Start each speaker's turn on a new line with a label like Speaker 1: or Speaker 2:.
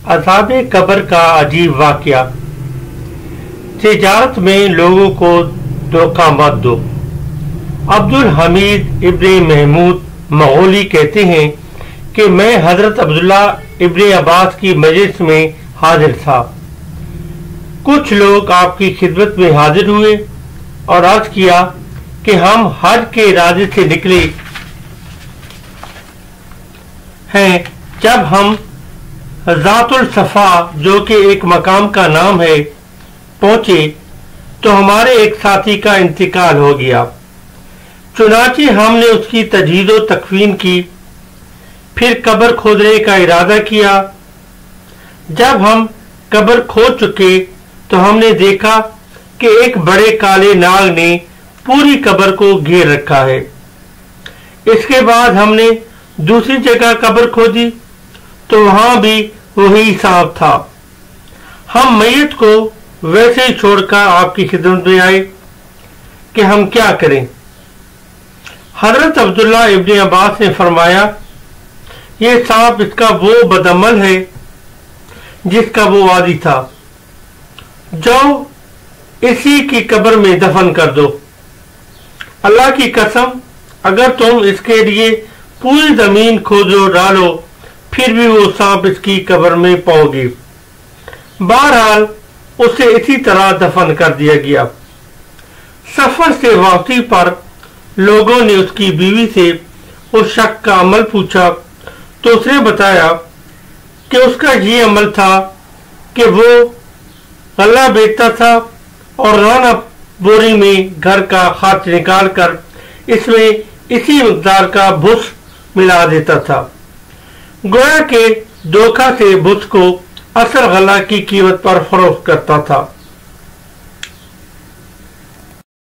Speaker 1: अज़ाब कब्र का अजीब वाक़या। तिजारत में लोगों को धोखा मत दो। अब्दुल हमीद इब्न महमूद मगोली कहते हैं कि मैं हजरत अब्दुल्ला इब्न अब्बास की मजलिस में हाजिर था। कुछ लोग आपकी खिदमत में हाजिर हुए और अर्ज किया कि हम हज के इरादे से निकले हैं। जब हम ज़ातुल सफ़ा, जो कि एक मकाम का नाम है, पहुंचे तो हमारे एक साथी का इंतकाल हो गया। चुनांचे हमने उसकी तजहीज़ व तकफीन की, फिर कब्र खोदने का इरादा किया। जब हम कब्र खोद चुके तो हमने देखा कि एक बड़े काले नाग ने पूरी कब्र को घेर रखा है। इसके बाद हमने दूसरी जगह कब्र खोदी तो वहां भी वही सांप था। हम मैयत को वैसे ही छोड़कर आपकी खिदमत में आए कि हम क्या करें। हजरत अब्दुल्ला इब्न अब्बास ने फरमाया, ये सांप इसका वो बदअमल है जिसका वो वादी था। जाओ इसी की कब्र में दफन कर दो। अल्लाह की कसम, अगर तुम इसके लिए पूरी जमीन खोदो डालो फिर भी वो सांप इसकी कब्र में पाओगे। बहरहाल उसे इसी तरह दफन कर दिया गया। सफर से वापसी पर लोगों ने उसकी बीवी से उस शख्स का अमल पूछा तो उसने बताया कि उसका ये अमल था कि वो गल्ला बेचता था और राना बोरी में घर का खर्च निकाल कर इसमें इसी मकदार का भुस मिला देता था। गोया के धोखा से भुस को असल गल्ला की कीमत पर फरोख्त करता था।